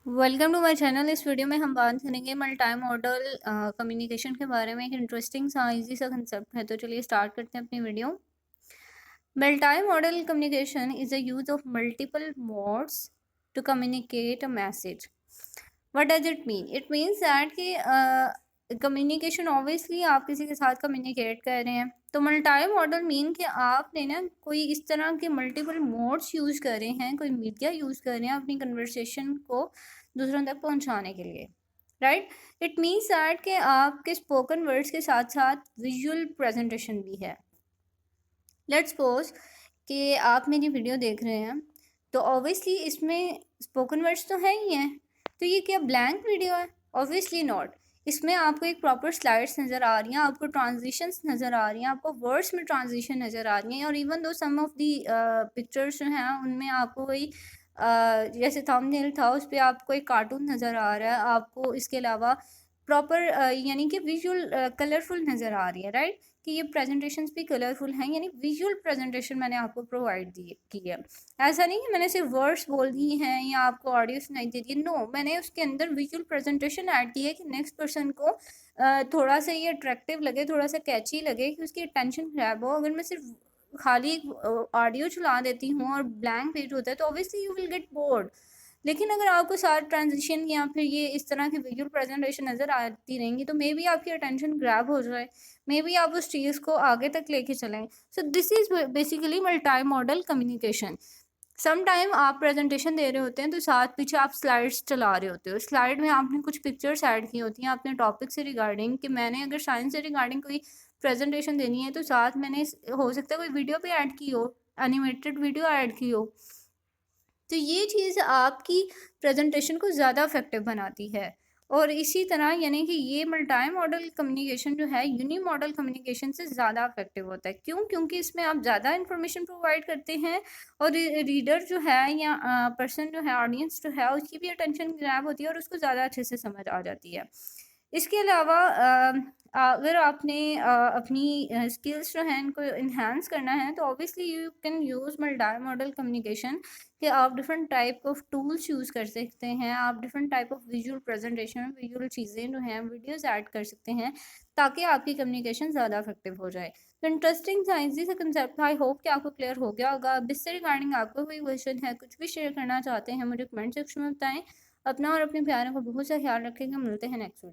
Welcome to my channel. इस video में हम बात करेंगे मल्टी मॉडल कम्युनिकेशन के बारे में। एक इंटरेस्टिंग सा इजी सा कंसेप्ट है, तो चलिए स्टार्ट करते हैं अपनी video. Multi modal communication is the use of multiple modes to communicate a message. What does it mean? It means that कि कम्युनिकेशन ऑब्वियसली आप किसी के साथ कम्युनिकेट कर रहे हैं, तो मल्टी मॉडल मीन कि आपने ना कोई इस तरह के मल्टीपल मोड्स यूज़ कर रहे हैं, कोई मीडिया यूज़ कर रहे हैं अपनी कन्वर्सेशन को दूसरों तक पहुंचाने के लिए, राइट। इट मीन्स दैट कि आपके स्पोकन वर्ड्स के साथ साथ विजुअल प्रेजेंटेशन भी है। लेट्स सपोज कि आप मेरी वीडियो देख रहे हैं, तो ऑब्वियसली इसमें स्पोकन वर्ड्स तो है ही हैं, तो ये क्या ब्लैंक वीडियो है? Obviously not. इसमें आपको एक प्रॉपर स्लाइड्स नज़र आ रही हैं, आपको ट्रांजिशंस नज़र आ रही हैं, आपको वर्ड्स में ट्रांजिशन नज़र आ रही हैं, और even though some of the pictures जो हैं उनमें आपको कोई जैसे थंबनेल था उस पर आपको एक कार्टून नज़र आ रहा है, आपको इसके अलावा प्रॉपर यानी कि विजुअल कलरफुल नज़र आ रही है, राइट। कि ये प्रेजेंटेशंस भी कलरफुल हैं, यानी विजुअल प्रेजेंटेशन मैंने आपको प्रोवाइड की है। ऐसा नहीं कि मैंने सिर्फ वर्ड्स बोल दिए हैं या आपको ऑडियो सुनाई दे दी है, नो, मैंने उसके अंदर विजुअल प्रेजेंटेशन ऐड की है कि नेक्स्ट पर्सन को थोड़ा सा ये अट्रैक्टिव लगे, थोड़ा सा कैची लगे, कि उसकी अटेंशन ग्रैब हो। अगर मैं सिर्फ खाली ऑडियो चला देती हूँ और ब्लैंक पेज होता है, तो obviously you will get bored. लेकिन अगर आपको सारा ट्रांजिशन या फिर ये इस तरह की विजुअल प्रेजेंटेशन नज़र आती रहेंगी, तो मे बी आपकी अटेंशन ग्रैब हो जाए, मे बी आप उस चीज़ को आगे तक लेके चलें। So this is basically multi modal communication. Some time आप प्रेजेंटेशन दे रहे होते हैं, तो साथ पीछे आप स्लाइड्स चला रहे होते हो, स्लाइड में आपने कुछ पिक्चर्स ऐड की होती हैं अपने टॉपिक से रिगार्डिंग, कि मैंने अगर साइंस से रिगार्डिंग कोई प्रेजेंटेशन देनी है, तो साथ मैंने हो सकता है कोई वीडियो भी ऐड की हो, एनिमेटेड वीडियो ऐड की हो। तो ये चीज़ आपकी प्रेजेंटेशन को ज़्यादा इफेक्टिव बनाती है। और इसी तरह यानी कि ये मल्टी मॉडल कम्युनिकेशन जो है यूनी मॉडल कम्युनिकेशन से ज़्यादा इफेक्टिव होता है। क्यों? क्योंकि इसमें आप ज़्यादा इन्फॉर्मेशन प्रोवाइड करते हैं, और रीडर जो है या पर्सन जो है, ऑडियंस जो है, उसकी भी अटेंशन ग्रैब होती है और उसको ज़्यादा अच्छे से समझ आ जाती है। इसके अलावा अगर आपने अपनी स्किल्स जो हैं इनको इन्हांस करना है, तो obviously you can use multi modal communication, कि आप different type of tools use कर सकते हैं, आप different type of visual presentation, visual चीज़ें जो हैं, वीडियोस ऐड कर सकते हैं, ताकि आपकी कम्युनिकेशन ज़्यादा इफेक्टिव हो जाए। तो इंटरेस्टिंग था, इजी सा कंसेप्ट। आई होप कि आपको क्लियर हो गया होगा। अब इससे रिगार्डिंग आपको कोई क्वेश्चन है, कुछ भी शेयर करना चाहते हैं, मुझे कमेंट सेक्शन में बताएं। अपना और अपने प्यारों का बहुत सा ख्याल रखेंगे। मिलते हैं नेक्स्ट वीडियो।